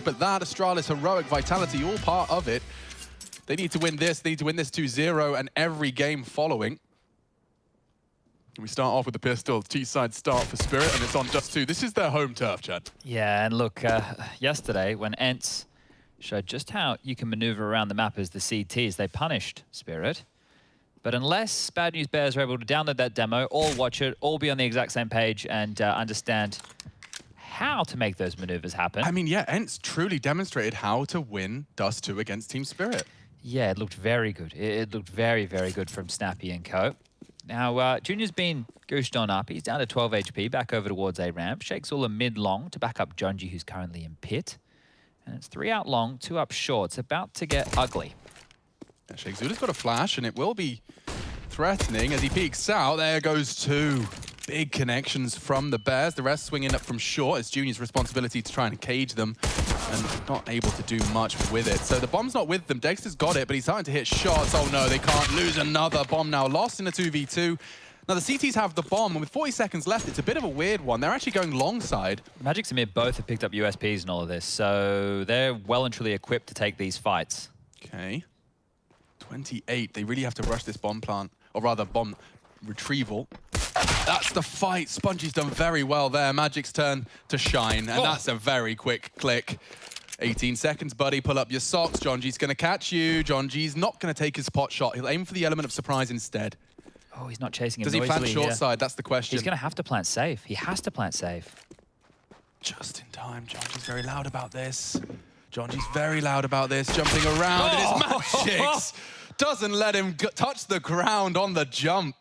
but that, Astralis, heroic, vitality, all part of it. They need to win this. They need to win this 2-0 and every game following. We start off with the pistol. T-side start for Spirit, and it's on Dust2. This is their home turf, Chad. Yeah, and look, yesterday when Ents showed just how you can maneuver around the map as the CTs, they punished Spirit. But unless Bad News Bears are able to download that demo, all watch it, all be on the exact same page and understand how to make those maneuvers happen. I mean, yeah, Ents truly demonstrated how to win Dust2 against Team Spirit. Yeah, it looked very good. It looked very, very good from Snappy and co. Now, Junior's been gooshed on up. He's down to 12 HP, back over towards A ramp. Shakes all a mid-long to back up Junji, who's currently in pit. And it's 3 out long, 2 up short. It's about to get ugly. Yeah, Shakesula's got a flash, and it will be threatening as he peeks out. There goes 2. Big connections from the Bears. The rest swinging up from short. It's Junior's responsibility to try and cage them, and not able to do much with it. So the bomb's not with them. Dexter's got it, but he's starting to hit shots. Oh no, they can't lose another bomb now. Lost in a 2v2. Now the CTs have the bomb, and with 40 seconds left, it's a bit of a weird one. They're actually going long side. Magic and Mid both have picked up USPs and all of this, so they're well and truly equipped to take these fights. Okay. 28. They really have to rush this bomb plant, or rather bomb retrieval. That's the fight. Spongy's done very well there. Magic's turn to shine, and that's a very quick click. 18 seconds, buddy. Pull up your socks. Jonji's going to catch you. Jonji's not going to take his pot shot. He'll aim for the element of surprise instead. Oh, he's not chasing him. Does he noisily plant short here. side? That's the question. He's going to have to plant safe. He has to plant safe. Just in time. Jonji's very loud about this. Jonji's very loud about this. Jumping around. It is Magic's. Doesn't let him touch the ground on the jump.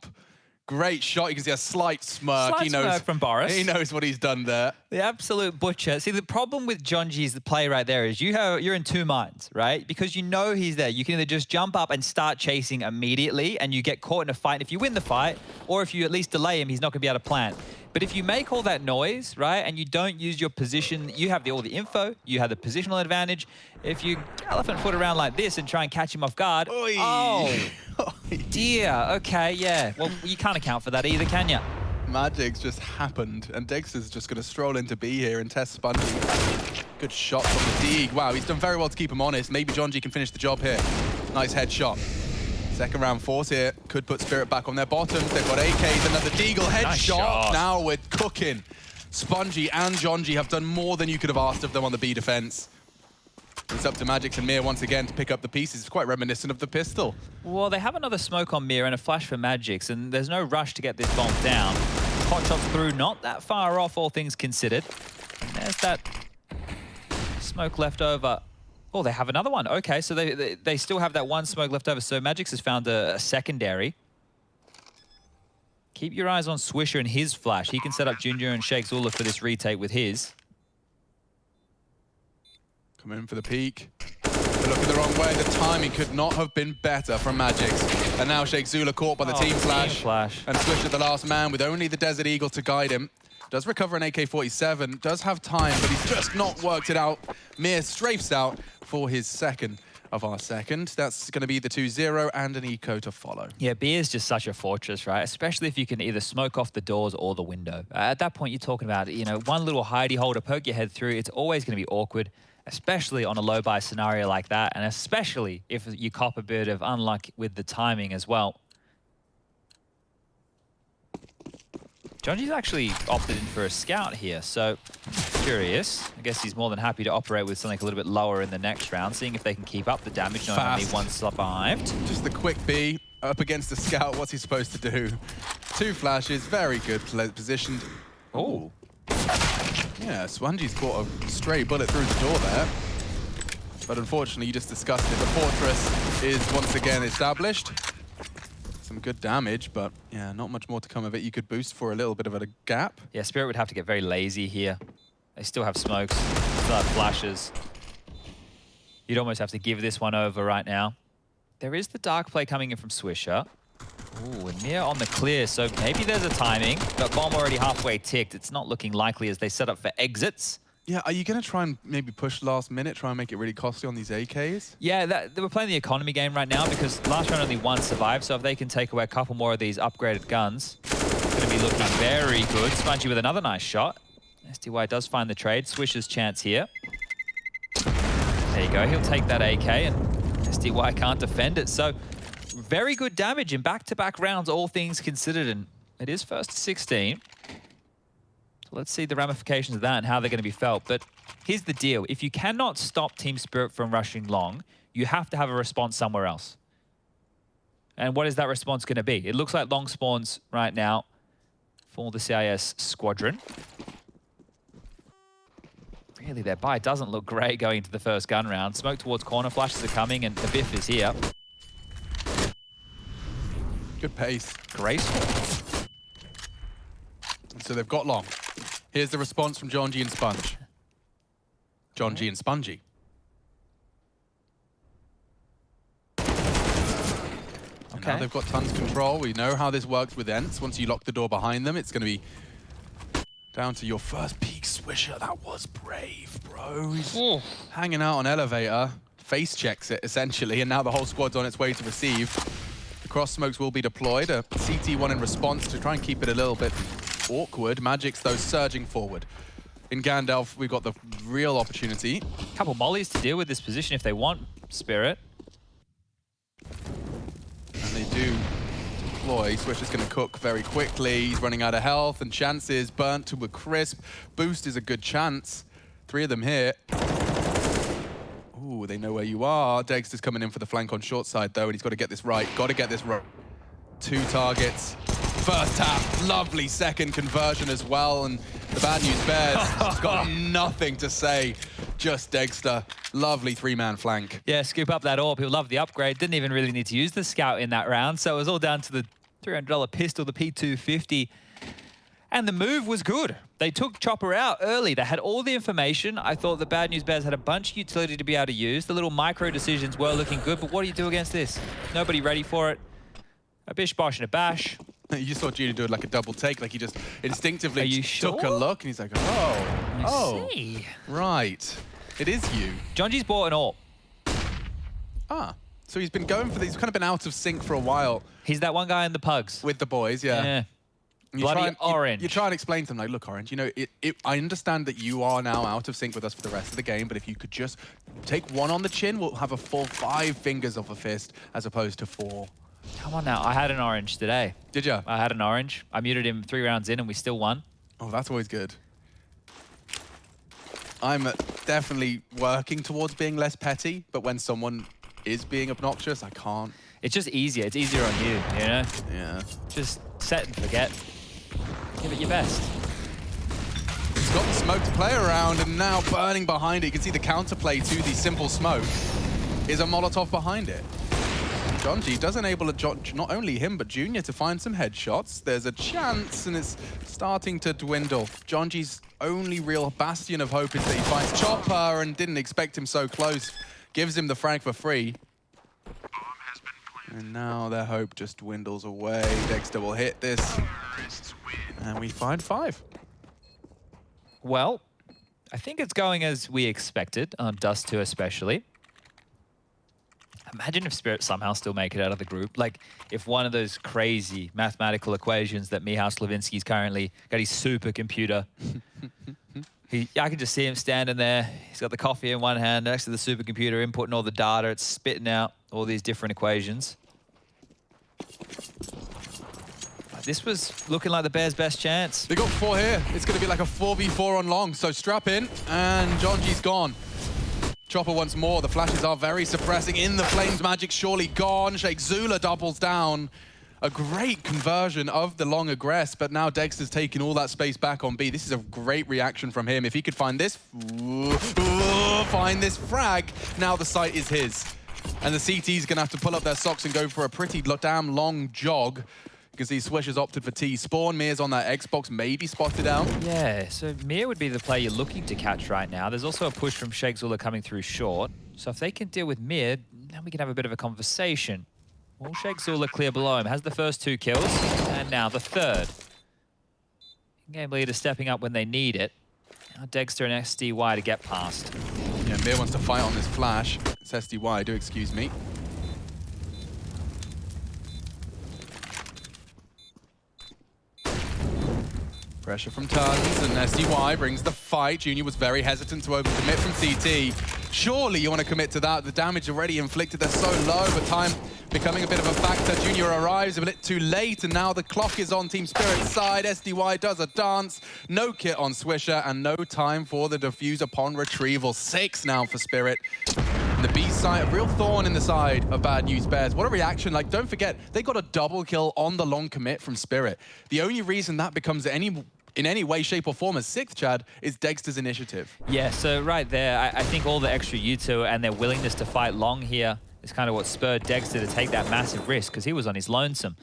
Great shot. You can see a slight smirk. Slight smirk from Boris. He knows what he's done there. The absolute butcher. See, the problem with Jonji's play right there is you're in two minds, right? Because you know he's there. You can either just jump up and start chasing immediately and you get caught in a fight. If you win the fight, or if you at least delay him, he's not going to be able to plant. But if you make all that noise, right, and you don't use your position, you have all the info, you have the positional advantage. If you elephant foot around like this and try and catch him off guard, Oy. oh, dear, okay, yeah. Well, you can't account for that either, can you? Magic's just happened, and Dexter's just going to stroll into B here and test Spongy. Good shot from the Deeg. Wow, he's done very well to keep him honest. Maybe Jonji can finish the job here. Nice headshot. Second round force here. Could put Spirit back on their bottoms. They've got AKs, another Deagle headshot. Nice shot. Now we're cooking. Spongy and Jonji have done more than you could have asked of them on the B defense. It's up to Magic and Mir once again to pick up the pieces. It's quite reminiscent of the pistol. Well, they have another smoke on Mir and a flash for Magix, and there's no rush to get this bomb down. Hot shots through, not that far off, all things considered. And there's that smoke left over. Oh, they have another one. Okay, so they still have that one smoke left over. So Magix has found a secondary. Keep your eyes on Swisher and his flash. He can set up Junior and Shakes Ula for this retake with his. Come in for the peak. They're looking the wrong way. The timing could not have been better from Magix. And now Shake Zula caught by the team flash. And Swisher the last man with only the Desert Eagle to guide him. Does recover an AK-47, does have time, but he's just not worked it out. Mir strafes out for his second of our second. That's going to be the 2-0 and an eco to follow. Yeah, B is just such a fortress, right? Especially if you can either smoke off the doors or the window. At that point, you're talking about, you know, one little hidey hole to poke your head through. It's always going to be awkward, especially on a low-buy scenario like that, and especially if you cop a bit of unluck with the timing as well. Jonji's actually opted in for a scout here, so curious. I guess he's more than happy to operate with something a little bit lower in the next round, seeing if they can keep up the damage, knowing only one survived. Just the quick B up against the scout. What's he supposed to do? 2 flashes, very good positioned. Oh. Yeah, Swanji's caught a stray bullet through the door there. But unfortunately, you just discussed it. The fortress is once again established. Some good damage, but yeah, not much more to come of it. You could boost for a little bit of a gap. Yeah, Spirit would have to get very lazy here. They still have smokes, still have flashes. You'd almost have to give this one over right now. There is the dark play coming in from Swisher. Ooh, and Mir on the clear, so maybe there's a timing, but bomb already halfway ticked. It's not looking likely as they set up for exits. Yeah, are you going to try and maybe push last minute, try and make it really costly on these AKs? Yeah, they were playing the economy game right now because last round only one survived, so if they can take away a couple more of these upgraded guns, it's going to be looking very good. Spongy with another nice shot. STY does find the trade. Swisher's chance here. you go. He'll take that AK, and SDY can't defend it. So very good damage in back-to-back rounds, all things considered. And it is first to 16. So let's see the ramifications of that and how they're going to be felt. But here's the deal. If you cannot stop Team Spirit from rushing long, you have to have a response somewhere else. And what is that response going to be? It looks like long spawns right now for the CIS squadron. Really, their buy doesn't look great going into the first gun round. Smoke towards corner, flashes are coming, and the Biff is here. Good pace. Graceful. And so they've got long. Here's the response from John G and Sponge. John G and Spongy. And now they've got tons of control. We know how this works with Ents. Once you lock the door behind them, it's going to be down to your first peak swisher. That was brave, bro. He's hanging out on elevator, face checks it essentially, and now the whole squad's on its way to receive. The cross smokes will be deployed. A CT1 in response to try and keep it a little bit awkward. Magic's though surging forward. In Gandalf, we've got the real opportunity. A couple mollies to deal with this position if they want, Spirit. And they do deploy. Swish is going to cook very quickly. He's running out of health and chances. Burnt to a crisp. Boost is a good chance. 3 of them here. Ooh, they know where you are. Dexter's coming in for the flank on short side though, and he's got to get this right. Got to get this right. 2 targets. First tap. Lovely second conversion as well. And the bad news bears has got nothing to say. Just Dexter. Lovely 3-man flank. Yeah, scoop up that orb. He'll love the upgrade. Didn't even really need to use the scout in that round. So it was all down to the $300 pistol, the P250. And the move was good. They took Chopper out early. They had all the information. I thought the bad news bears had a bunch of utility to be able to use. The little micro decisions were looking good, but what do you do against this? Nobody ready for it. A bish, bosh, and a bash. You just saw Junior do it like a double take, like he just instinctively took sure? a look, and he's like, oh, See. right. It is you. John G's bought an orb. Ah, so he's been going for these, he's kind of been out of sync for a while. He's that one guy in the pugs. With the boys, yeah. Yeah. You Bloody orange. You try and explain to them, like, look, Orange, you know, I understand that you are now out of sync with us for the rest of the game, but if you could just take 1 on the chin, we'll have a full 5 fingers of a fist as opposed to 4. Come on now. I had an orange today. Did you? I had an orange. I muted him 3 rounds in and we still won. Oh, that's always good. I'm definitely working towards being less petty, but when someone is being obnoxious, I can't. It's just easier. It's easier on you, you know? Yeah. Just set and forget. Give it your best. He's got the smoke to play around, and now burning behind it. You can see the counterplay to the simple smoke is a Molotov behind it. John G does enable not only him, but Junior to find some headshots. There's a chance, and it's starting to dwindle. John G's only real bastion of hope is that he finds Chopper, and didn't expect him so close. Gives him the frag for free. And now their hope just dwindles away. Dexter will hit this. And we find 5. Well, I think it's going as we expected, on Dust2 especially. Imagine if Spirit somehow still make it out of the group. Like, if one of those crazy mathematical equations that Michał Slavinsky's currently got his supercomputer. I can just see him standing there. He's got the coffee in one hand next to the supercomputer, inputting all the data. It's spitting out all these different equations. This was looking like the Bears' best chance. They got 4 here. It's going to be like a 4v4 on long. So strap in, and John G's gone. Chopper once more. The flashes are very suppressing. In the flames, Magic surely gone. Sheikh Zula doubles down. A great conversion of the long aggress, but now Dexter's taking all that space back on B. This is a great reaction from him. If he could find this, frag, now the site is his. And the CT's going to have to pull up their socks and go for a pretty damn long jog. You can see Swish has opted for T-Spawn. Mir's on that Xbox, maybe spotted out. Yeah, so Mir would be the player you're looking to catch right now. There's also a push from Sheikh Zula coming through short. So if they can deal with Mir, then we can have a bit of a conversation. Well, Sheikh Zula clear below him, has the first 2 kills, and now the 3rd. Game leader stepping up when they need it. Now Dexter and SDY to get past. Yeah, Mir wants to fight on this flash. It's SDY, do excuse me. Pressure from Tons, and SDY brings the fight. Junior was very hesitant to overcommit from CT. Surely you want to commit to that. The damage already inflicted, they're so low, but time becoming a bit of a factor. Junior arrives a bit too late, and now the clock is on Team Spirit's side. SDY does a dance. No kit on Swisher, and no time for the defuse upon retrieval. 6 now for Spirit. And the B side, a real thorn in the side of Bad News Bears. What a reaction. Like, don't forget, they got a double kill on the long commit from Spirit. The only reason that becomes in any way, shape, or form as 6th, Chad, is Dexter's initiative. Yeah, so right there, I think all the extra U2 and their willingness to fight long here is kind of what spurred Dexter to take that massive risk, because he was on his lonesome.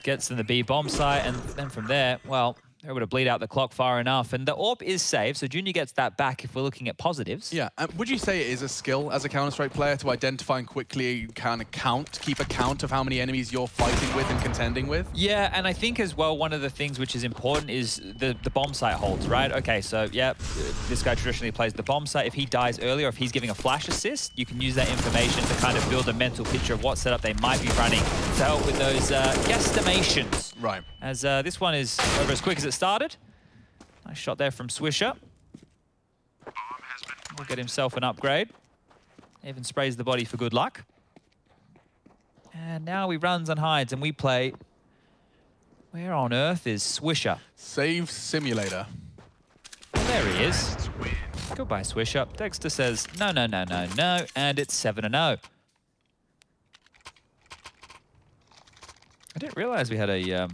Gets to the B bomb site, and then from there, well, they're able to bleed out the clock far enough. And the AWP is saved, so Junior gets that back if we're looking at positives. Yeah, would you say it is a skill as a Counter-Strike player to identify and quickly kind of keep a count of how many enemies you're fighting with and contending with? Yeah, and I think as well, one of the things which is important is the bomb site holds, right? Okay, so yeah, this guy traditionally plays the bomb site. If he dies earlier, if he's giving a flash assist, you can use that information to kind of build a mental picture of what setup they might be running to help with those guesstimations. Right. As this one is over as quick as it started. Nice shot there from Swisher. Will get himself an upgrade. Even sprays the body for good luck. And now he runs and hides, and we play... Where on earth is Swisher? Save Simulator. Well, there he is. Goodbye, Swisher. Dexter says, no, no, no, no, no, and it's 7-0. I didn't realize we had a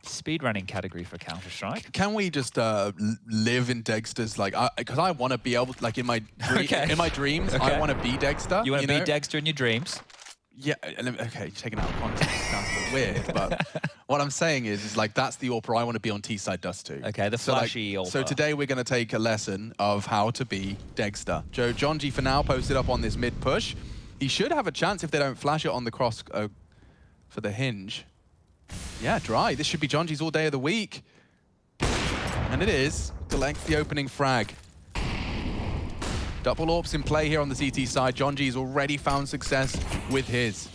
speedrunning category for Counter-Strike. Can we just live in Dexter's, like, because I want to be able to, like, in my dreams, I want to be Dexter. You want to be Dexter in your dreams? Yeah, okay, taking out of context sounds a bit weird, but what I'm saying is like, that's the AWPer I want to be on T-side Dust2. Okay, the flashy AWPer. So today we're going to take a lesson of how to be Dexter. John G for now posted up on this mid push. He should have a chance if they don't flash it on the cross for the hinge. Yeah, dry. This should be John G's all day of the week. And it is. Collects the opening frag. Double AWPs in play here on the CT side. John G's already found success with his.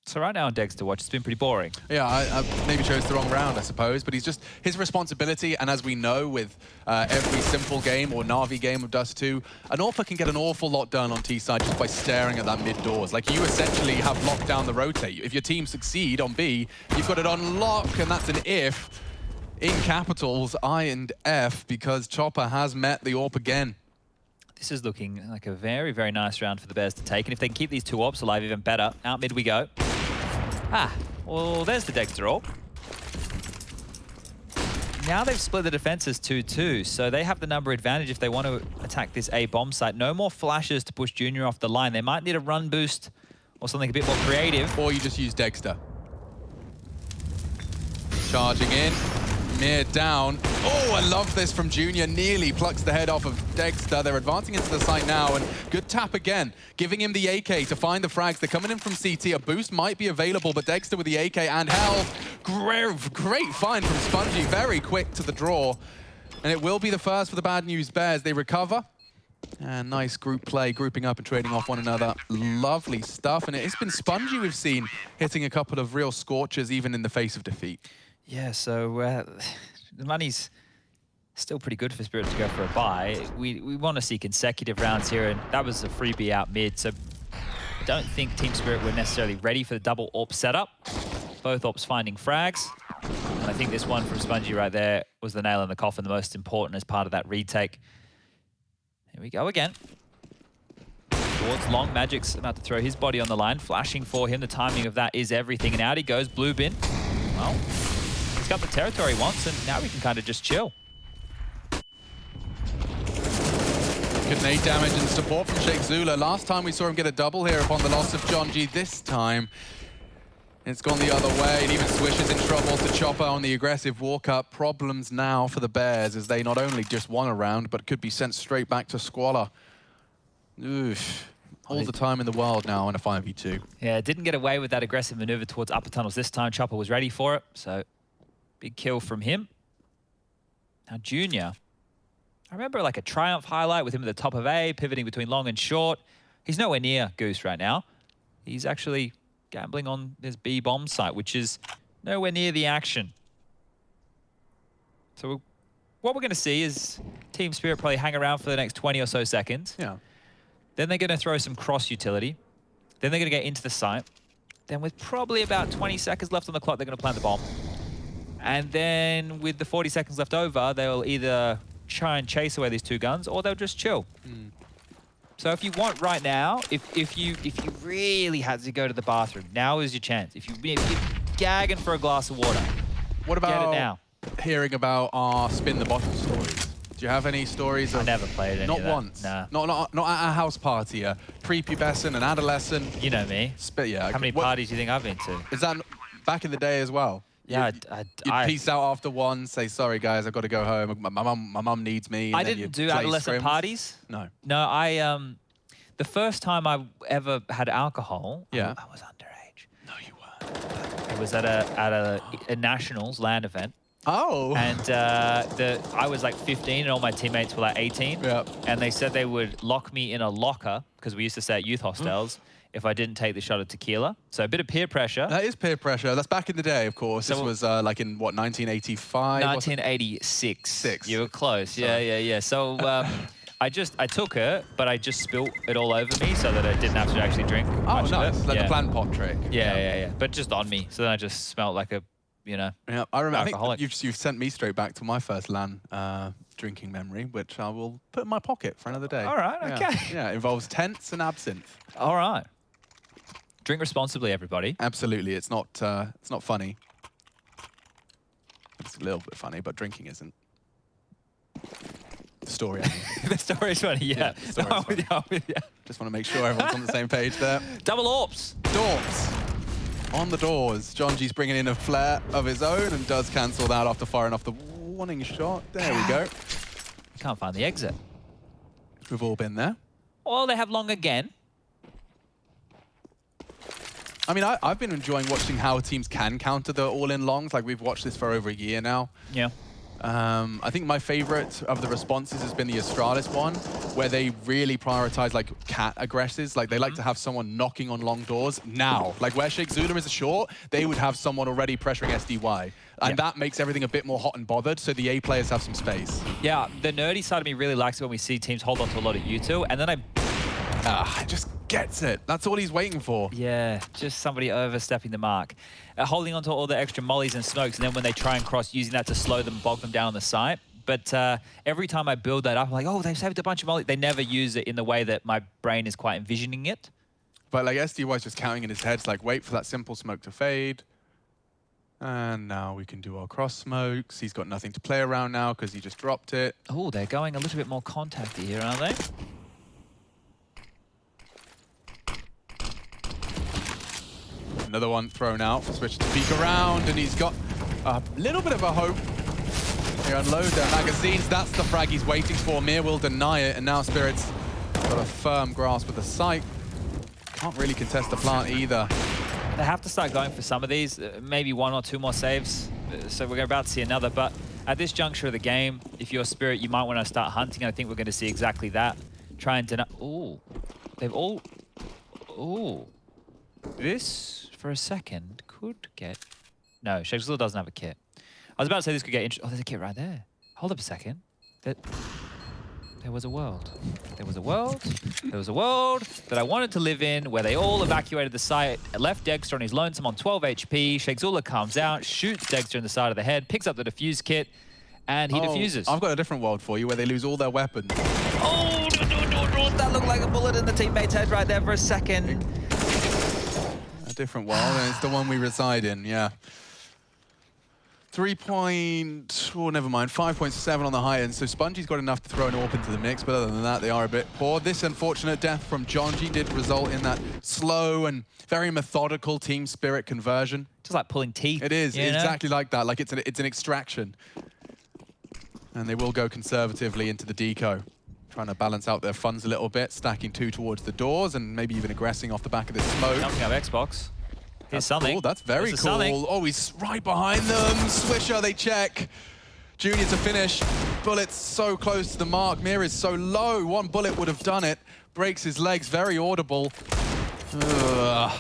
So right now on Dexter watch, it's been pretty boring. Yeah, I maybe chose the wrong round, I suppose, but he's just his responsibility, and as we know with every simple game or Na'Vi game of Dust2, an AWPer can get an awful lot done on T-side just by staring at that mid doors. Like, you essentially have locked down the rotate. If your team succeed on B, you've got it on lock, and that's an if in capitals, I and F, because Chopper has met the AWP again. This is looking like a very, very nice round for the Bears to take, and if they can keep these two AWPs alive, even better. Out mid we go. Ah, well, there's the Dexter AWP. Now they've split the defenses 2-2, so they have the number advantage if they want to attack this A bomb site. No more flashes to push Junior off the line. They might need a run boost or something a bit more creative. Or you just use Dexter. Charging in. Near down. Oh, I love this from Junior. Nearly plucks the head off of Dexter. They're advancing into the site now, and good tap again, giving him the AK to find the frags. They're coming in from CT. A boost might be available, but Dexter with the AK and health. Great find from Spongy. Very quick to the draw. And it will be the first for the Bad News Bears. They recover. And nice group play, grouping up and trading off one another. Lovely stuff. And it's been Spongy we've seen hitting a couple of real scorchers, even in the face of defeat. Yeah, so the money's still pretty good for Spirit to go for a buy. We want to see consecutive rounds here, and that was a freebie out mid, so I don't think Team Spirit were necessarily ready for the double AWP setup. Both AWPs finding frags. And I think this one from Spongy right there was the nail in the coffin, the most important as part of that retake. Here we go again. Towards long, Magic's about to throw his body on the line, flashing for him. The timing of that is everything, and out he goes, blue bin. Well, he's got the territory he wants, and now we can kind of just chill. Good nade damage and support from Sheikh Zula. Last time we saw him get a double here upon the loss of John G. This time, it's gone the other way, and even Swish is in trouble to Chopper on the aggressive walk-up. Problems now for the Bears as they not only just won a round, but could be sent straight back to Squalor. Oof. All the time in the world now in a 5v2. Yeah, didn't get away with that aggressive maneuver towards upper tunnels this time. Chopper was ready for it, so big kill from him. Now Junior, I remember like a Triumph highlight with him at the top of A, pivoting between long and short. He's nowhere near Goose right now. He's actually gambling on this B bomb site, which is nowhere near the action. So we'll what we're going to see is Team Spirit probably hang around for the next 20 or so seconds. Yeah. Then they're going to throw some cross utility. Then they're going to get into the site. Then with probably about 20 seconds left on the clock, they're going to plant the bomb. And then with the 40 seconds left over, they'll either try and chase away these 2 guns or they'll just chill. So if you want right now, if you really had to go to the bathroom, now is your chance. If you're gagging for a glass of water, What get it about now. hearing about our spin the bottle stories? Do you have any stories? I never played any Not of that. once. Nah. Not at a house party. A prepubescent, an adolescent. You know me. Yeah. How many parties do you think I've been to? Is that back in the day as well? Yeah, You'd peace out after one, say, sorry, guys, I've got to go home. My mum needs me. And I then didn't you'd do play adolescent scrims. parties. No. No, the first time I ever had alcohol, Yeah. I was underage. No, you weren't. It was at a Nationals LAN event. Oh. And I was like 15 and all my teammates were like 18. Yeah. And they said they would lock me in a locker, because we used to stay at youth hostels, if I didn't take the shot of tequila. So a bit of peer pressure. That is peer pressure. That's back in the day, of course. So this was like in, what, 1985? 1986. Six. You were close. Sorry. Yeah. So I took it, but I just spilt it all over me so that I didn't have to actually drink Oh, much of nice. it. Like yeah. the plant pot trick. Yeah. But just on me. So then I just smelled like a, Yeah, I remember. I alcoholic. think you've sent me straight back to my first LAN drinking memory, which I will put in my pocket for another day. All right, Yeah. okay. Yeah, it involves tents and absinthe. All right. Drink responsibly, everybody. Absolutely, it's not funny. It's a little bit funny, but drinking isn't. The story. I mean. The story's funny, yeah. the story's No, I'm with you, I'm with you. Just want to make sure everyone's on the same page there. Double AWPs. Doors. On the doors. John G's bringing in a flare of his own and does cancel that after firing off the warning shot. There we go. Can't find the exit. We've all been there. Well, they have long again. I mean, I've been enjoying watching how teams can counter the all-in longs. Like, we've watched this for over a year now. Yeah. I think my favorite of the responses has been the Astralis one, where they really prioritize like cat aggresses. Like they like to have someone knocking on long doors now. Like where Sheikh Zula is a short, they would have someone already pressuring SDY. And that makes everything a bit more hot and bothered, so the A players have some space. Yeah, the nerdy side of me really likes it when we see teams hold on to a lot of U2, and then Just gets it. That's all he's waiting for. yeah, just somebody overstepping the mark. Holding on to all the extra mollies and smokes, and then when they try and cross, using that to slow them, bog them down on the site. But every time I build that up, I'm like, oh, they've saved a bunch of mollies. They never use it in the way that my brain is quite envisioning it. But like SDY's just counting in his head, it's like, wait for that simple smoke to fade. And now we can do our cross smokes. He's got nothing to play around now because he just dropped it. Oh, they're going a little bit more contacty here, aren't they? Another one thrown out. Switch to peek around, and he's got a little bit of a hope. They unload their magazines. That's the frag he's waiting for. Mir will deny it, and now Spirit's got a firm grasp of the site. Can't really contest the plant either. They have to start going for some of these, maybe one or two more saves. So we're about to see another, but at this juncture of the game, if you're Spirit, you might want to start hunting. I think we're going to see exactly that. Try and deny. Ooh, they've all. Ooh, this for a second could get. No, Sheikh Zula doesn't have a kit. I was about to say this could get interesting. Oh, there's a kit right there. Hold up a second. There was a world. There was a world. There was a world that I wanted to live in where they all evacuated the site, left Dexter on his lonesome on 12 HP. Sheikh Zula comes out, shoots Dexter in the side of the head, picks up the defuse kit, and he defuses. I've got a different world for you where they lose all their weapons. Oh, no. That looked like a bullet in the teammate's head right there for a second. A different world, and it's the one we reside in, yeah. 5.7 on the high end, so Spongie's got enough to throw an AWP into the mix, but other than that, they are a bit poor. This unfortunate death from Jonji did result in that slow and very methodical team spirit conversion. Just like pulling teeth. It is, you know? exactly like that, like it's an extraction. And they will go conservatively into the deco, trying to balance out their funds a little bit, stacking two towards the doors, and maybe even aggressing off the back of this smoke. Jumping up Xbox. Here's something. Cool. That's very cool. Oh, he's right behind them. Swisher, they check. Junior to finish. Bullet's so close to the mark. Mir is so low. One bullet would have done it. Breaks his legs. Very audible. Ugh.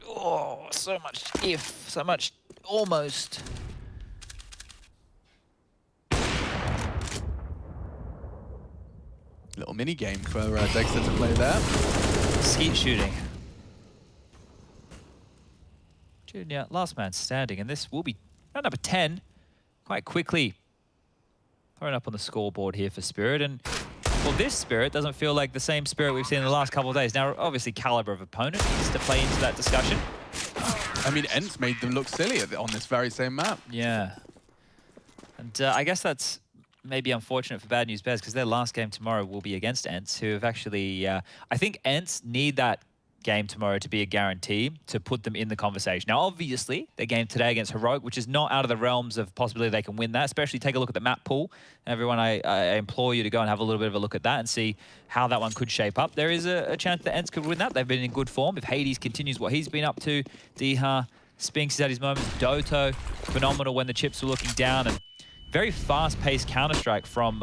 Oh, so much if, so much almost. Little mini game for Dexter to play there. Skeet shooting. Junior, last man standing, and this will be round number 10 quite quickly. Thrown up on the scoreboard here for Spirit, and well, this Spirit doesn't feel like the same Spirit we've seen in the last couple of days. Now, obviously, caliber of opponent needs to play into that discussion. I mean, Ents made them look silly on this very same map. Yeah. And I guess that's maybe unfortunate for Bad News Bears, because their last game tomorrow will be against Ents, who have actually... I think Ents need that game tomorrow to be a guarantee to put them in the conversation. Now, obviously, their game today against Heroic, which is not out of the realms of possibility they can win that, especially take a look at the map pool. Everyone, I implore you to go and have a little bit of a look at that and see how that one could shape up. There is a chance that Ents could win that. They've been in good form. If Hades continues what he's been up to, Diha, Spinks is at his moments, Doto, phenomenal when the chips were looking down, and very fast-paced Counter-Strike from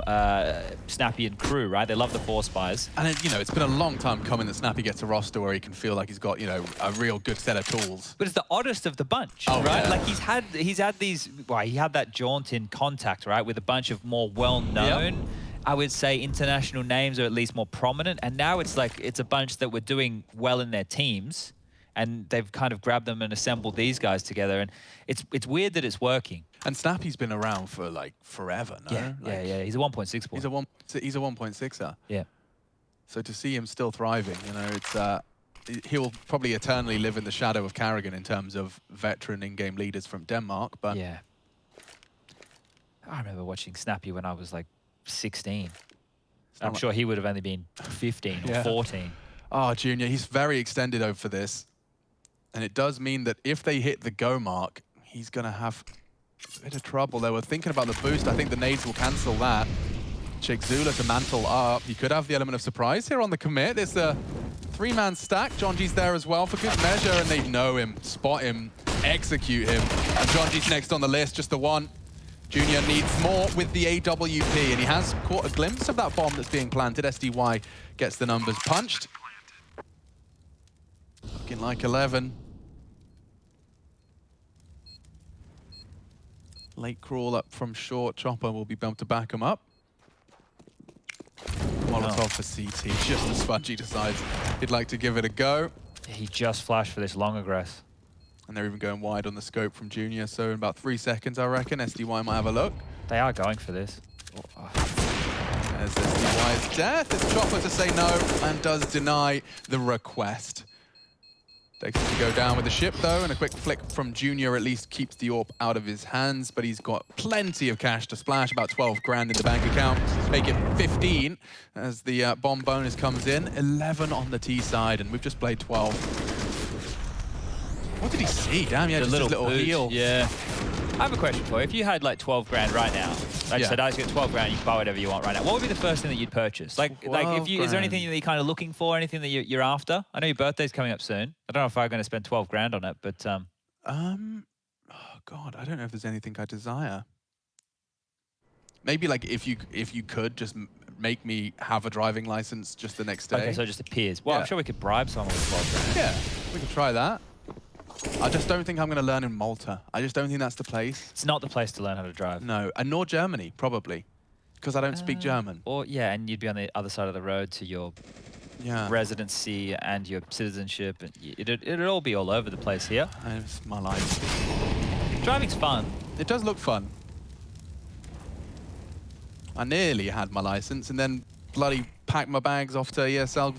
Snappy and crew, right? They love the Force Buys. And, you know, it's been a long time coming that Snappy gets a roster where he can feel like he's got, you know, a real good set of tools. But it's the oddest of the bunch, right? Yeah. Like, he's had these... Well, he had that jaunt in Contact, right? With a bunch of more well-known, I would say, international names, or at least more prominent. And now it's like, it's a bunch that were doing well in their teams, and they've kind of grabbed them and assembled these guys together. And it's weird that it's working. And Snappy's been around for, like, forever, no? Yeah, like, yeah. He's a 1.6 ball. He's a 1.6er. Yeah. So to see him still thriving, you know, it's he'll probably eternally live in the shadow of Carrigan in terms of veteran in-game leaders from Denmark, but... Yeah. I remember watching Snappy when I was, like, 16. I'm sure he would have only been 15 or 14. Oh, Junior, he's very extended over for this. And it does mean that if they hit the go mark, he's going to have a bit of trouble. They were thinking about the boost. I think the nades will cancel that. Zula to mantle up. He could have the element of surprise here on the commit. There's a three-man stack. Jonji's there as well for good measure, and they know him, spot him, execute him. And Jonji's next on the list, just the one. Junior needs more with the AWP, and he has caught a glimpse of that bomb that's being planted. SDY gets the numbers punched. Looking like 11. Late crawl up from short. Chopper will be bumped to back him up. Molotov for CT, just as Spongy decides he'd like to give it a go. He just flashed for this long aggress. And they're even going wide on the scope from Junior, so in about 3 seconds, I reckon, SDY might have a look. They are going for this. There's SDY's death. It's Chopper to say no and does deny the request. Takes it to go down with the ship, though, and a quick flick from Junior at least keeps the AWP out of his hands, but he's got plenty of cash to splash, about 12 grand in the bank account. Make it 15 as the bomb bonus comes in. 11 on the T side, and we've just played 12. What did he see? Damn, yeah, just his little heel. Yeah. I have a question for you. If you had like 12 grand right now, I just said, I just get 12 grand, you can buy whatever you want right now. What would be the first thing that you'd purchase? Like if you, is there anything that you're kind of looking for, anything that you're after? I know your birthday's coming up soon. I don't know if I'm going to spend 12 grand on it, but... oh God, I don't know if there's anything I desire. Maybe like if you could just make me have a driving license just the next day. Okay, so it just appears. Well, I'm sure we could bribe someone with 12 grand. Yeah, we could try that. I just don't think I'm going to learn in Malta. I just don't think that's the place. It's not the place to learn how to drive. No, and nor Germany, probably, because I don't speak German. Or yeah, and you'd be on the other side of the road to your residency and your citizenship. And it'd all be all over the place here. It's my life. Driving's fun. It does look fun. I nearly had my license and then bloody packed my bags off to ESL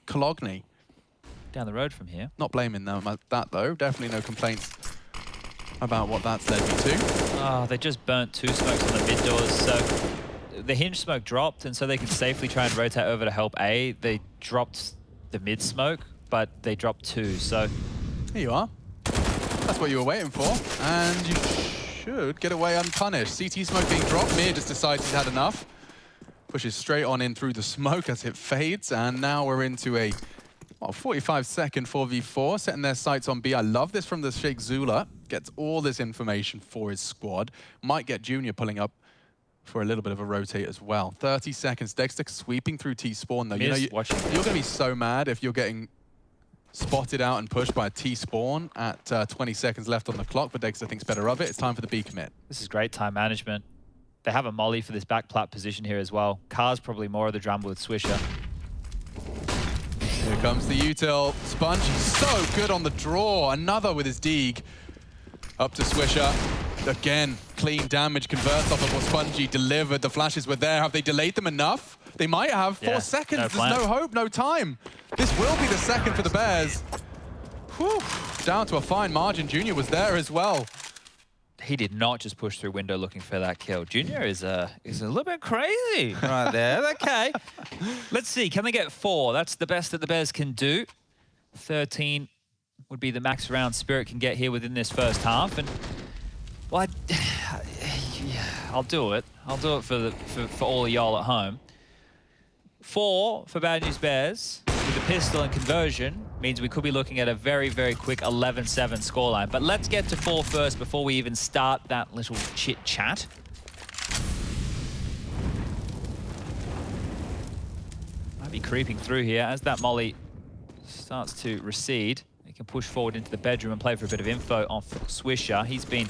Cologne. Down the road from here. Not blaming them at that though. Definitely no complaints about what that's led me to. Oh, they just burnt 2 smokes on the mid doors, so the hinge smoke dropped, and so they could safely try and rotate over to help A. They dropped the mid smoke, but they dropped 2, so... Here you are. That's what you were waiting for, and you should get away unpunished. CT smoke being dropped. Mir just decides he's had enough. Pushes straight on in through the smoke as it fades, and now we're into a 45-second 4v4, setting their sights on B. I love this from the Sheikh Zula. Gets all this information for his squad. Might get Junior pulling up for a little bit of a rotate as well. 30 seconds. Dexter sweeping through T-spawn, though. You know, you're going to be so mad if you're getting spotted out and pushed by a T-spawn at 20 seconds left on the clock, but Dexter thinks better of it. It's time for the B commit. This is great time management. They have a molly for this back plat position here as well. Car's probably more of the drama with Swisher. Here comes the util. Sponge, so good on the draw. Another with his Deeg. Up to Swisher. Again, clean damage converts off of what Spongy delivered. The flashes were there. Have they delayed them enough? They might have. 4 seconds. No There's no hope, no time. This will be the second for the Bears. Whew. Down to a fine margin. Junior was there as well. He did not just push through window looking for that kill. Junior is a little bit crazy right there. Okay. Let's see. Can they get 4? That's the best that the Bears can do. 13 would be the max round Spirit can get here within this first half. And well, I'll do it. I'll do it for all of y'all at home. 4 for Bad News Bears with the pistol and conversion means we could be looking at a very, very quick 11-7 scoreline. But let's get to 4 first before we even start that little chit-chat. Might be creeping through here as that molly starts to recede. They can push forward into the bedroom and play for a bit of info on Swisher. He's been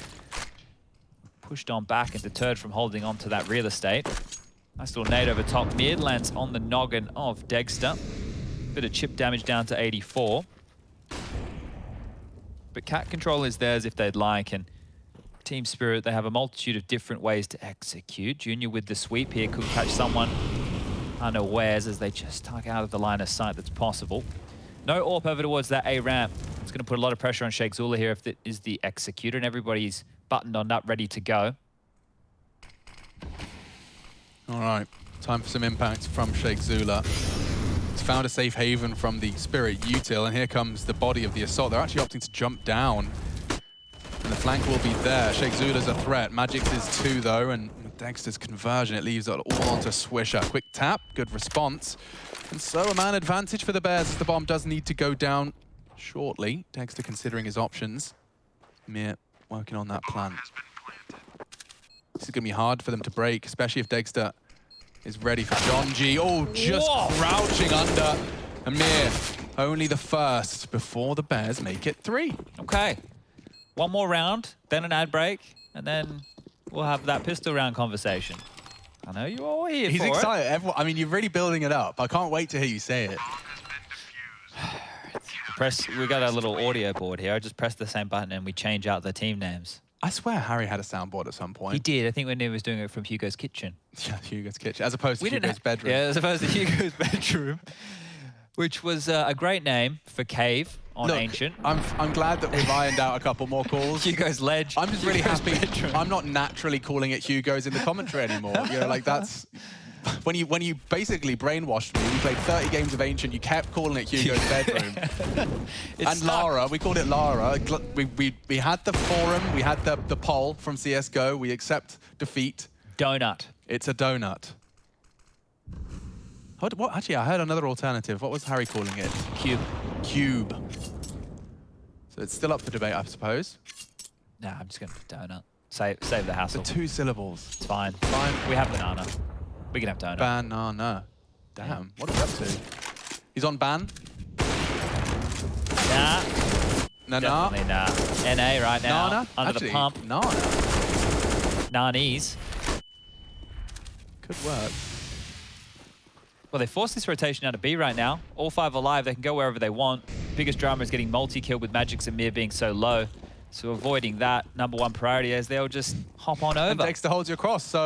pushed on back and deterred from holding on to that real estate. Nice little nade over top mid, lands on the noggin of Degster. Bit of chip damage down to 84. But cat control is theirs if they'd like, and Team Spirit, they have a multitude of different ways to execute. Junior with the sweep here could catch someone unawares as they just tuck out of the line of sight that's possible. No AWP over towards that A ramp. It's going to put a lot of pressure on Sheikh Zula here if it is the executor, and everybody's buttoned on up, ready to go. All right, time for some impact from Sheikh Zula. He's found a safe haven from the Spirit util, and here comes the body of the assault. They're actually opting to jump down, and the flank will be there. Sheikh Zula's a threat. Magic's is too, though, and with Dexter's conversion, it leaves it all onto Swisher. Quick tap, good response. And so a man advantage for the Bears as the bomb does need to go down shortly. Dexter considering his options. Mir working on that plan. This is going to be hard for them to break, especially if Dexter is ready for John G. Oh, just crouching under. Amir, only the first before the Bears make it 3. Okay. One more round, then an ad break, and then we'll have that pistol round conversation. I know you're all here He's for excited. Everyone, I mean, you're really building it up. I can't wait to hear you say it. We got a little audio board here. I just press the same button and we change out the team names. I swear Harry had a soundboard at some point. He did. I think when he was doing it from Hugo's kitchen. Yeah, Hugo's kitchen, as opposed to Hugo's bedroom. Yeah, as opposed to Hugo's bedroom, which was a great name for cave on Look, Ancient. I'm glad that we've ironed out a couple more calls. Hugo's ledge. I'm just really Hugo's happy. bedroom. I'm not naturally calling it Hugo's in the commentary anymore. You know, like that's when you basically brainwashed me. We played 30 games of Ancient. You kept calling it Hugo's bedroom. And stuck. Lara, we called it Lara. We had the forum. We had the poll from CSGO. We accept defeat. Donut. It's a donut. What? Actually, I heard another alternative. What was Harry calling it? Cube. Cube. So it's still up for debate, I suppose. Nah, I'm just going to put donut. Save the hassle. The 2 syllables. It's fine. Fine. We have banana. We can have donut. Banana. Damn. What are we up to? He's on ban. Nah. Nah. Definitely nah. NA right now. Nana? Under Actually, the pump. Nana. Nannies. Could work. Well, they forced this rotation out of B right now. All 5 alive. They can go wherever they want. Biggest drama is getting multi-killed with Magix and Mir being so low. So avoiding that #1 priority as they'll just hop on over. And Dexter holds you across, so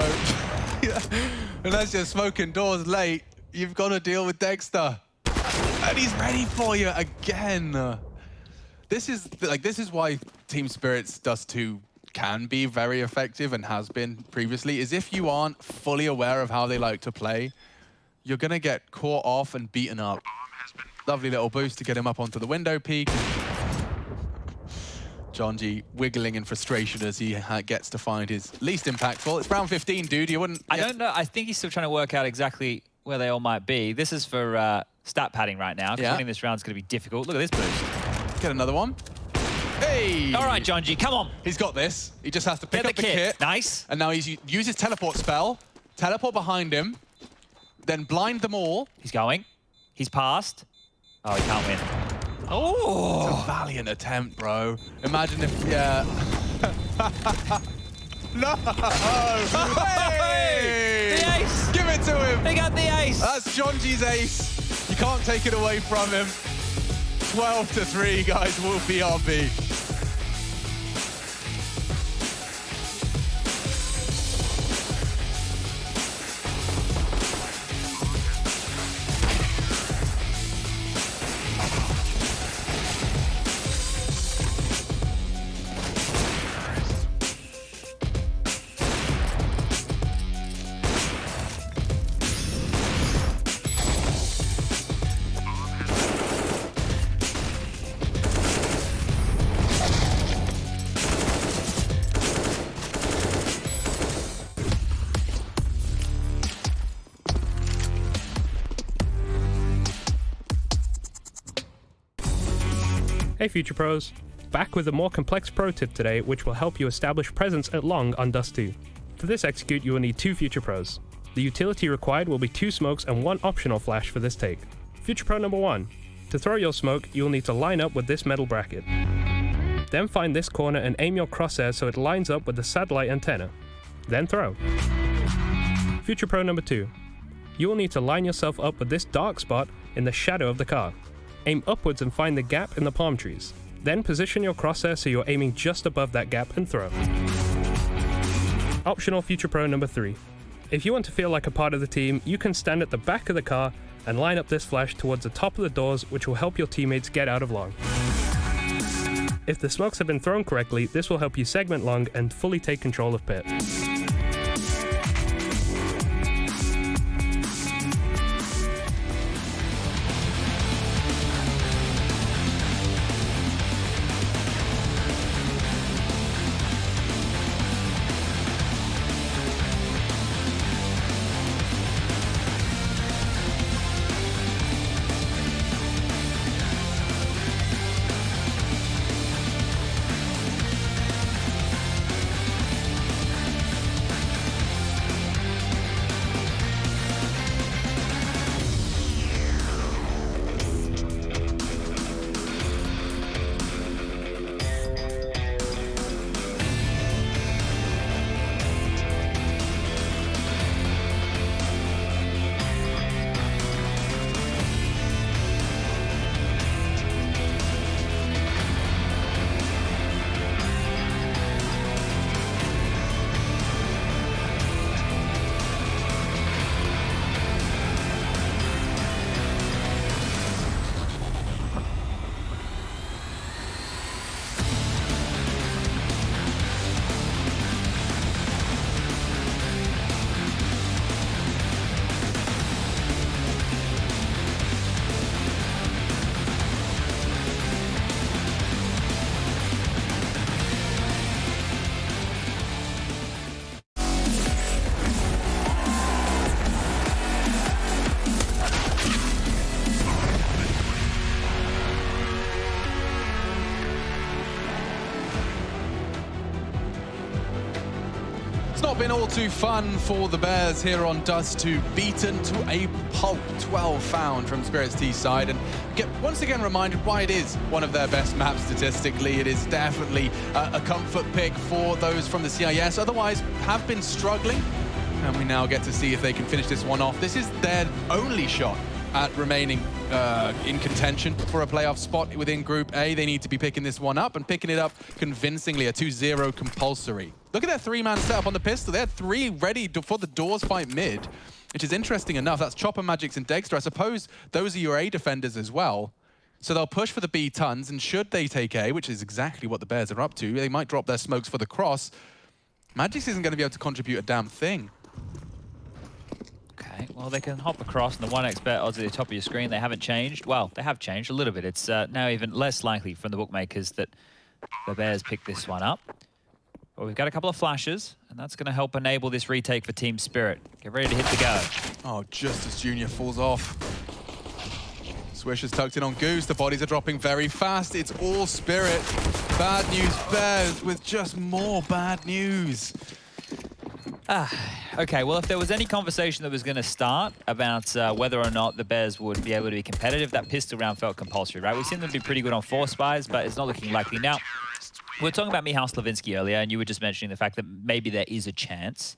unless you're smoking doors late, you've got to deal with Dexter. And he's ready for you again. This is why Team Spirit's Dust2 can be very effective and has been previously, is if you aren't fully aware of how they like to play, you're going to get caught off and beaten up. Lovely little boost to get him up onto the window peak. John G wiggling in frustration as he gets to find his least impactful. It's round 15, dude. You wouldn't... I don't know. I think he's still trying to work out exactly where they all might be. This is for stat padding right now, because winning this round is going to be difficult. Look at this boost. Get another one. Hey! All right, John G, come on. He's got this. He just has to pick up the kit. Nice. And now he's used his teleport spell. Teleport behind him. Then blind them all. He's going. He's passed. Oh, he can't win. Oh! It's a valiant attempt, bro. Imagine if, yeah. no! Hey! The ace! Give it to him! They got the ace! That's Jonji's ace. You can't take it away from him. 12-3, guys, will be RB. Hey Future Pros, back with a more complex pro tip today which will help you establish presence at long on Dust2. For this execute you will need 2 Future Pros. The utility required will be 2 smokes and 1 optional flash for this take. Future Pro number 1. To throw your smoke you will need to line up with this metal bracket. Then find this corner and aim your crosshair so it lines up with the satellite antenna. Then throw. Future Pro number 2. You will need to line yourself up with this dark spot in the shadow of the car. Aim upwards and find the gap in the palm trees. Then position your crosshair so you're aiming just above that gap and throw. Optional Future Pro number 3. If you want to feel like a part of the team, you can stand at the back of the car and line up this flash towards the top of the doors, which will help your teammates get out of long. If the smokes have been thrown correctly, this will help you segment long and fully take control of pit. It's not been all too fun for the Bears here on Dust2, beaten to a pulp, 12 found from Spirit's T side, and get once again reminded why it is one of their best maps statistically. It is definitely a comfort pick for those from the CIS, otherwise have been struggling, and we now get to see if they can finish this one off. This is their only shot at remaining in contention for a playoff spot within Group A. They need to be picking this one up and picking it up convincingly, a 2-0 compulsory. Look at their 3-man setup on the pistol. They had 3 ready for the doors fight mid, which is interesting enough. That's Chopper, Magix, and Dexter. I suppose those are your A defenders as well. So they'll push for the B tons, and should they take A, which is exactly what the Bears are up to, they might drop their smokes for the cross. Magix isn't going to be able to contribute a damn thing. Okay, well, they can hop across, and the 1x bet odds at the top of your screen, they haven't changed. Well, they have changed a little bit. It's now even less likely from the bookmakers that the Bears pick this one up. But we've got a couple of flashes, and that's going to help enable this retake for Team Spirit. Get ready to hit the go. Oh, just as Junior falls off. Swish is tucked in on Goose. The bodies are dropping very fast. It's all Spirit. Bad news Bears with just more bad news. Okay, well, if there was any conversation that was going to start about whether or not the Bears would be able to be competitive, that pistol round felt compulsory, right? We've seen them be pretty good on 4 spies, but it's not looking likely now. We were talking about Michal Slavinsky earlier, and you were just mentioning the fact that maybe there is a chance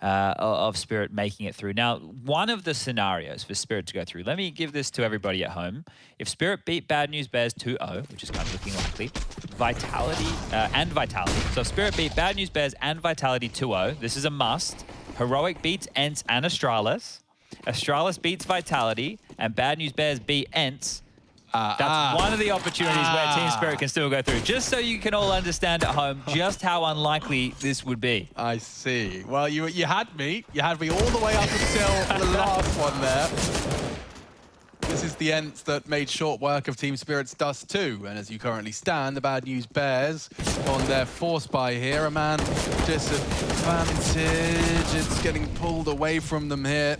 of Spirit making it through. Now, one of the scenarios for Spirit to go through, let me give this to everybody at home. If Spirit beat Bad News Bears 2-0, which is kind of looking likely, Vitality and Vitality. So if Spirit beat Bad News Bears and Vitality 2-0, this is a must. Heroic beats Ents and Astralis. Astralis beats Vitality, and Bad News Bears beat Ents. That's one of the opportunities where Team Spirit can still go through. Just so you can all understand at home just how unlikely this would be. I see. Well, you had me. You had me all the way up until the last one there. This is the Ents that made short work of Team Spirit's Dust2. And as you currently stand, the Bad News Bears on their force buy here. A man disadvantage. It's getting pulled away from them here.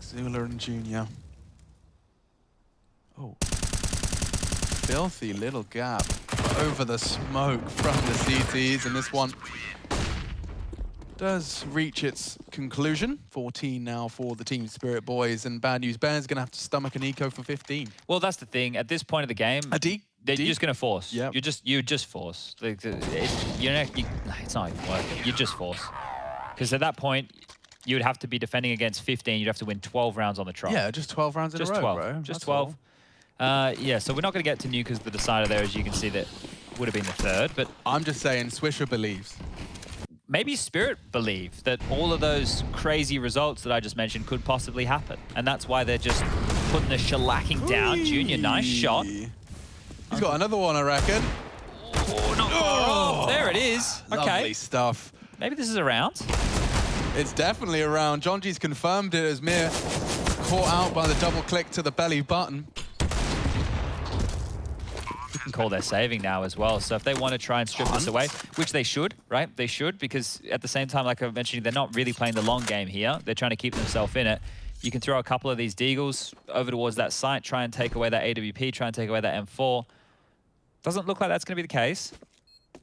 Zula and Junior. Oh. Filthy little gap over the smoke from the CTs, and this one does reach its conclusion. 14 now for the Team Spirit boys, and Bad News Bears going to have to stomach an eco for 15. Well, that's the thing. At this point of the game, you're just going to force. Yep. You just force. It's not even worth it. You just force. Because at that point, you would have to be defending against 15. You'd have to win 12 rounds on the trot. Yeah, just 12 rounds in a row, 12. bro. Just That's 12. Yeah, so we're not going to get to Nuke as the decider there, as you can see that would have been the third. But I'm just saying, Swisher believes. Maybe Spirit believe that all of those crazy results that I just mentioned could possibly happen. And that's why they're just putting the shellacking down. Junior, nice shot. He's got another one, I reckon. Oh, not far off. There it is. Okay. Lovely stuff. Maybe this is a round. It's definitely a round. Jonji's confirmed it as Mir caught out by the double click to the belly button. You can call their saving now as well. So if they want to try and strip this away, which they should, right? They should, because at the same time, like I mentioned, they're not really playing the long game here. They're trying to keep themselves in it. You can throw a couple of these deagles over towards that site, try and take away that AWP, try and take away that M4. Doesn't look like that's going to be the case.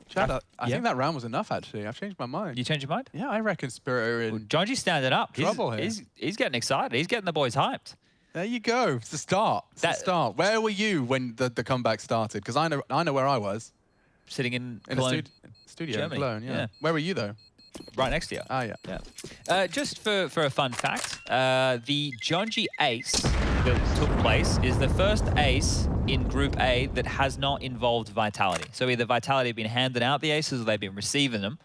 Chad, I think that round was enough, actually. I've changed my mind. You changed your mind? Yeah, I reckon Spirit are in Jonji's standing up. trouble here. He's getting excited. He's getting the boys hyped. There you go. It's the start. It's the start. Where were you when the comeback started? Because I know where I was. Sitting in a studio Germany. in Cologne, yeah. Yeah. Where were you, though? Right next to you. Ah, yeah. Yeah. Just for a fun fact, the Jonji ace that took place is the first ace in Group A that has not involved Vitality. So either Vitality have been handing out the aces or they've been receiving them.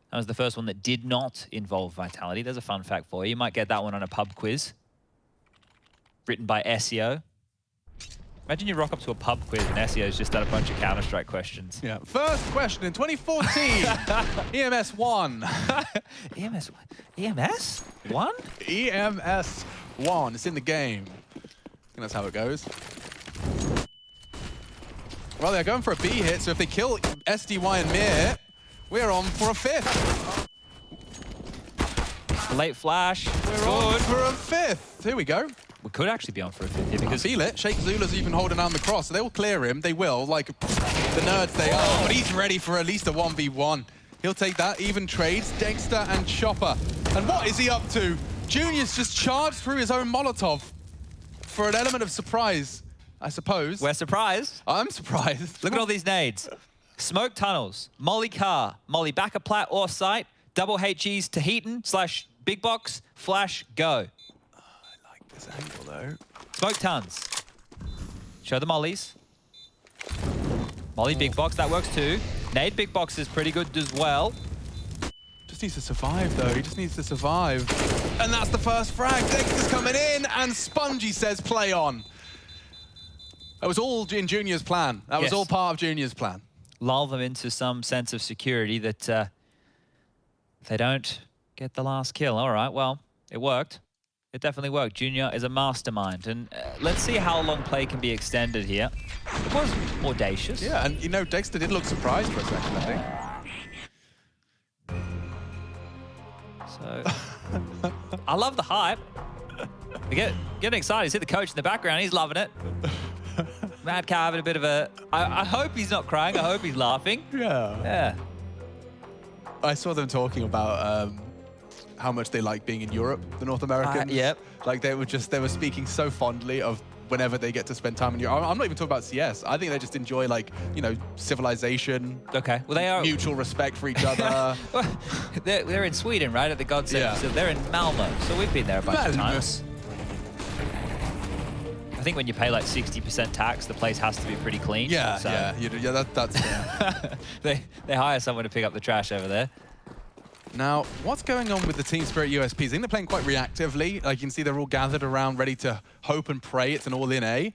That was the first one that did not involve Vitality. There's a fun fact for you. You might get that one on a pub quiz. Written by SEO. Imagine you rock up to a pub quiz and SEO's just done a bunch of Counter-Strike questions. Yeah. First question in 2014. EMS 1. EMS? EMS? 1? EMS 1. It's in the game. I think that's how it goes. Well, they're going for a B hit, so if they kill SDY and Mir, we're on for a 5th. Late flash. We're on for a 5th. Here we go. We could actually be on for a 5th here because I feel it. Sheikh Zula's even holding down the cross, so they will clear him. They will, like the nerds they are. But he's ready for at least a 1v1. He'll take that. Even trades. Dexter and Chopper. And what is he up to? Junior's just charged through his own Molotov for an element of surprise, I suppose. we're surprised. I'm surprised. Look at all these nades. Smoke tunnels, Molly car, Molly back a plat or site, double HEs to Heaton / big box, flash, go. I like this angle though. Smoke tons. Show the mollies. Molly big box, that works too. Nade big box is pretty good as well. Just needs to survive though. He just needs to survive. And that's the first frag. Dexter's coming in and Spongy says play on. That was all in Junior's plan. That was all part of Junior's plan. Lull them into some sense of security that they don't get the last kill. All right, well, it worked. It definitely worked. Junior is a mastermind. And let's see how long play can be extended here. It was audacious. Yeah, and you know, Dexter did look surprised for a second, I think. So, I love the hype. Getting excited. You see the coach in the background. He's loving it. Mad Cow having a bit of a... I hope he's not crying. I hope he's laughing. Yeah. Yeah. I saw them talking about how much they like being in Europe, the North Americans. Yep. Like they were speaking so fondly of whenever they get to spend time in Europe. I'm not even talking about CS. I think they just enjoy, like, you know, civilization. Okay, well they are mutual respect for each other. they're in Sweden, right, at the God Center. Yeah. So they're in Malmo. So we've been there a bunch of Malmö. times. I think when you pay like 60% tax, the place has to be pretty clean. Yeah, so yeah, that's fair. they hire someone to pick up the trash over there. Now, what's going on with the Team Spirit USPs? I think they're playing quite reactively. Like, you can see they're all gathered around, ready to hope and pray it's an all-in A,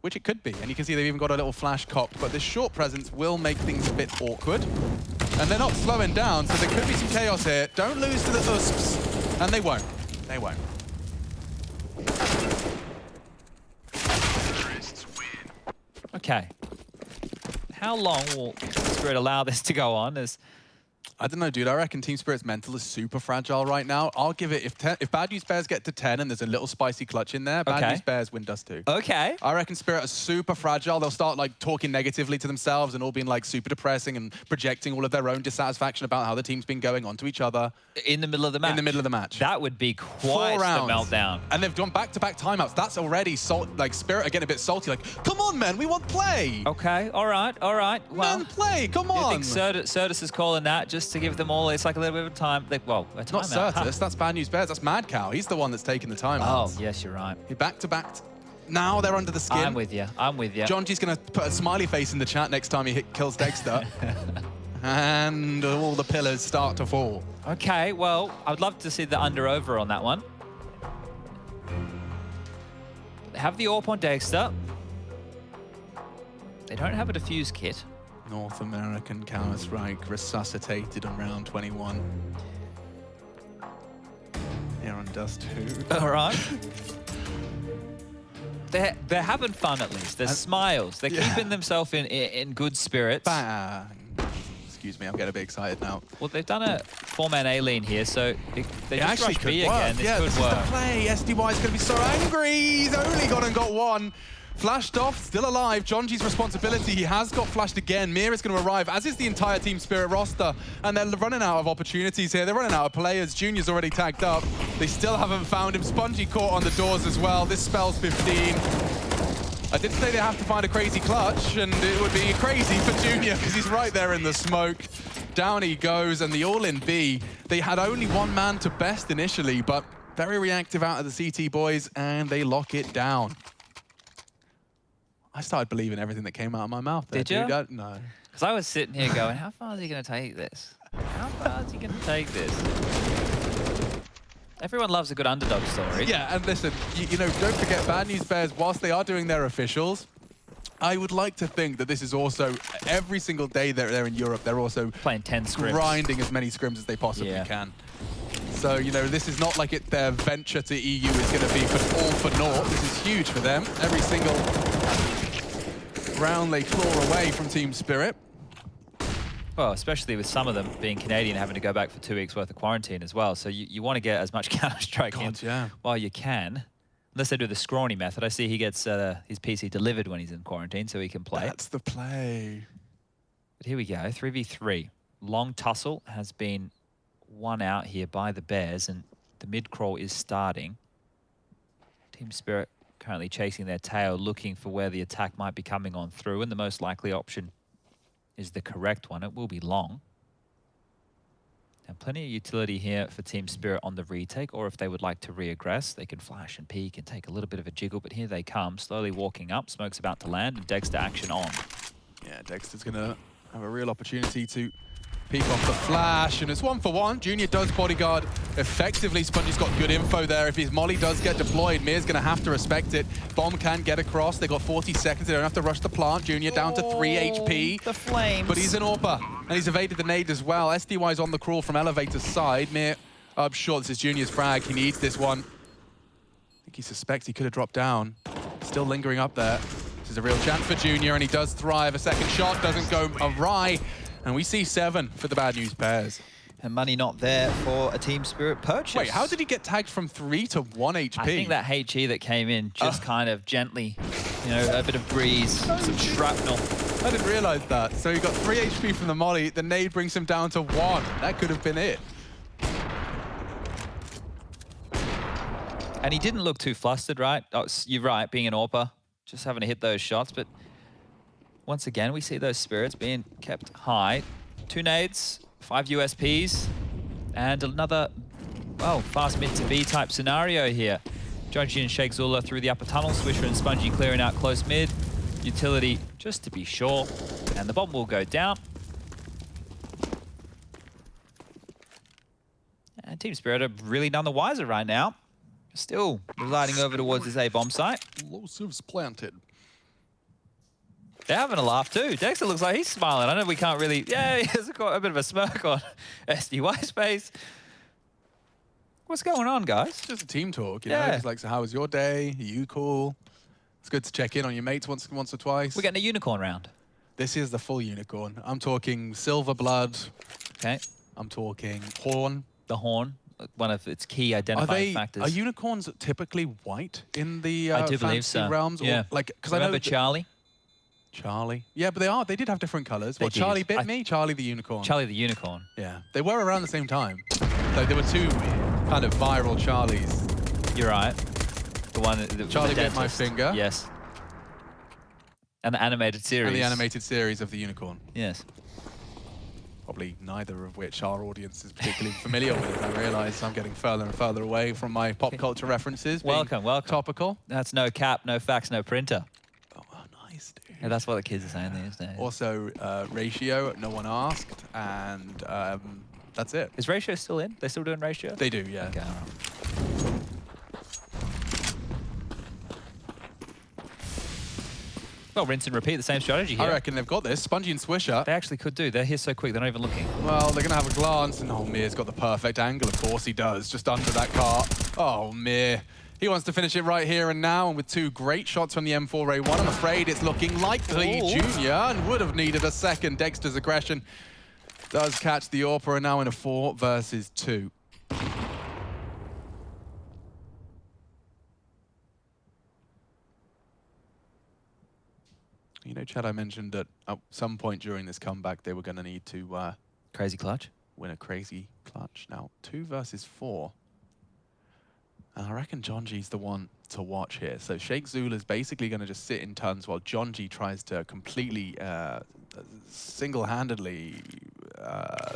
which it could be. And you can see they've even got a little flash cocked, but this short presence will make things a bit awkward. And they're not slowing down, so there could be some chaos here. Don't lose to the USPs. And they won't. They won't. Okay. How long will Spirit allow this to go on? I don't know, dude. I reckon Team Spirit's mental is super fragile right now. I'll give it, if Bad News Bears get to 10 and there's a little spicy clutch in there, Bad News Bears win Dust2. Okay. I reckon Spirit are super fragile. They'll start like talking negatively to themselves and all being like super depressing and projecting all of their own dissatisfaction about how the team's been going onto each other. In the middle of the match? In the middle of the match. That would be quite the meltdown. And they've done back-to-back timeouts. That's already like Spirit are getting a bit salty. Like, come on, man, we want play. Okay, all right. Well, man, play, come on. I think Certus is calling that just to give them all, it's like a little bit of time. Like, well, a timeout. Not Certus, that's Bad News Bears. That's Mad Cow. He's the one that's taking the timeouts. Oh, yes, you're right. He back-to-back. Now they're under the skin. I'm with you. I'm with you. John G's going to put a smiley face in the chat next time he kills Dexter. And all the pillars start to fall. Okay, well, I'd love to see the under-over on that one. They have the AWP on Dexter. They don't have a defuse kit. North American Counter-Strike resuscitated on round 21. Here on Dust2. All right. They're having fun at least. There's smiles. They're keeping themselves in good spirits. Bang. Excuse me, I'm getting a bit excited now. Well, they've done a 4-man A lane here, so they just actually rush could B work. again. This could this work. is the play. SDY's going to be so angry. He's only got one. Flashed off, still alive. John G's responsibility. He has got flashed again. Mira's going to arrive, as is the entire Team Spirit roster. And they're running out of opportunities here. They're running out of players. Junior's already tagged up. They still haven't found him. Spongy caught on the doors as well. This spells 15. I did say they have to find a crazy clutch, and it would be crazy for Junior because he's right there in the smoke. Down he goes, and the all-in B. They had only one man to best initially, but very reactive out of the CT boys, and they lock it down. I started believing everything that came out of my mouth there. Did you? No. Because I was sitting here going, how far is he going to take this? How far is he going to take this? Everyone loves a good underdog story. Yeah, and listen, you know, don't forget, Bad News Bears, whilst they are doing their officials, I would like to think that this is also, every single day they're in Europe, they're also playing 10 scrims. Grinding as many scrims as they possibly can. So, you know, this is not like their venture to EU is going to be all for naught. This is huge for them. Every single round they claw away from Team Spirit. Well, especially with some of them being Canadian, having to go back for 2 weeks worth of quarantine as well. So you want to get as much Counter-Strike in while you can. Unless they do the scrawny method. I see he gets his PC delivered when he's in quarantine so he can play. That's the play. But here we go, 3v3. Long tussle has been won out here by the Bears, and the mid-crawl is starting. Team Spirit currently chasing their tail, looking for where the attack might be coming on through, and the most likely option is the correct one. It will be long. And plenty of utility here for Team Spirit on the retake, or if they would like to re-aggress, they can flash and peek and take a little bit of a jiggle, but here they come, slowly walking up. Smoke's about to land, and Dexter action on. Yeah, Dexter's going to have a real opportunity to peek off the flash, and it's 1-for-1. Junior does bodyguard effectively. Spongy's got good info there. If his molly does get deployed, Mir's going to have to respect it. Bomb can get across. They got 40 seconds. They don't have to rush the plant. Junior down to 3 HP. The flames. But he's an AWPer, and he's evaded the nade as well. SDY's on the crawl from elevator's side. Mir up short. This is Junior's frag. He needs this one. I think he suspects he could have dropped down. Still lingering up there. This is a real chance for Junior, and he does thrive. A second shot doesn't go awry. And we see 7 for the Bad News Bears. And money not there for a Team Spirit purchase. Wait, how did he get tagged from 3 to 1 HP? I think that HE that came in just kind of gently, you know, a bit of breeze, some shrapnel. I didn't realize that. So he got 3 HP from the molly. The nade brings him down to 1. That could have been it. And he didn't look too flustered, right? Oh, you're right, being an AWPer, just having to hit those shots. But once again, we see those spirits being kept high. 2 nades, 5 USPs, and another, well, fast mid to B type scenario here. Jonji and Sheikh Zula through the upper tunnel, Swisher and Spongy clearing out close mid. Utility, just to be sure, and the bomb will go down. And Team Spirit are really none the wiser right now. Still gliding over towards this A bomb site. Explosives planted. They're having a laugh too. Dexter looks like he's smiling. I know we can't really... Yeah, he has a bit of a smirk on SDY's face. What's going on, guys? It's just a team talk, you know? It's like, so how was your day? Are you cool? It's good to check in on your mates once or twice. We're getting a unicorn round. This is the full unicorn. I'm talking silver blood. Okay. I'm talking horn. The horn, one of its key identifying factors. Are unicorns typically white in the I do believe fantasy so. realms? Yeah. Or, like, because Remember Charlie? Charlie. Yeah, but they did have different colors. Well, Charlie bit me, Charlie the unicorn. Charlie the unicorn. Yeah. They were around the same time. Like, there were 2 kind of viral Charlies. You're right. The one that Charlie bit my finger. Yes. And the animated series. And the animated series of the unicorn. Yes. Probably neither of which our audience is particularly familiar with. I realise I'm getting further and further away from my pop culture references. Welcome. Topical. That's no cap, no fax, no printer. Oh, nice, dude. Yeah, that's what the kids are saying these days. Also, Ratio, no one asked, and that's it. Is Ratio still in? They're still doing Ratio? They do, yeah. Okay, all right. Well, rinse and repeat, the same strategy here. I reckon they've got this. Spongy and Swisher. They actually could do. They're here so quick, they're not even looking. Well, they're going to have a glance, and oh, Mir's got the perfect angle. Of course he does, just under that cart. Oh, Mir. He wants to finish it right here and now, and with 2 great shots from the M4A1, I'm afraid it's looking like the Junior, and would have needed a second. Dexter's aggression does catch the AWPer, and now in a 4 versus 2. You know, Chad, I mentioned that at some point during this comeback, they were going to need to Crazy clutch. win a crazy clutch. Now, 2 versus 4. And I reckon Jonji's the one to watch here. So Sheikh Zula's basically going to just sit in tons while Jonji tries to completely single-handedly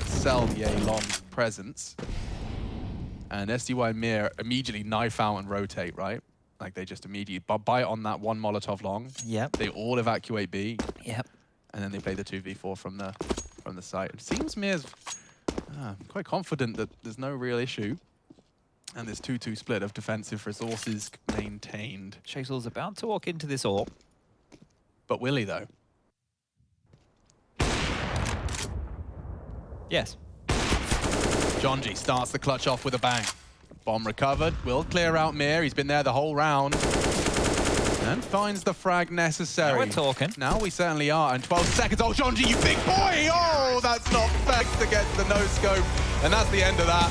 sell the A-Long's presence. And SDY and Mir immediately knife out and rotate, right? Like, they just immediately bite on that 1 Molotov long. Yep. They all evacuate B. Yep. And then they play the 2v4 from the site. It seems Mir's quite confident that there's no real issue. And this 2-2 split of defensive resources maintained. Sheikh Zula's about to walk into this AWP. But will he, though? Yes. Jonji starts the clutch off with a bang. Bomb recovered, will clear out Mir. He's been there the whole round. And finds the frag necessary. Now we're talking. Now we certainly are. And 12 seconds. Oh, Jonji, you big boy! Oh, that's not fair to get the no-scope. And that's the end of that.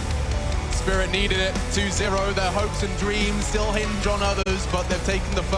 Spirit needed it. 2-0. Their hopes and dreams still hinge on others, but they've taken the first.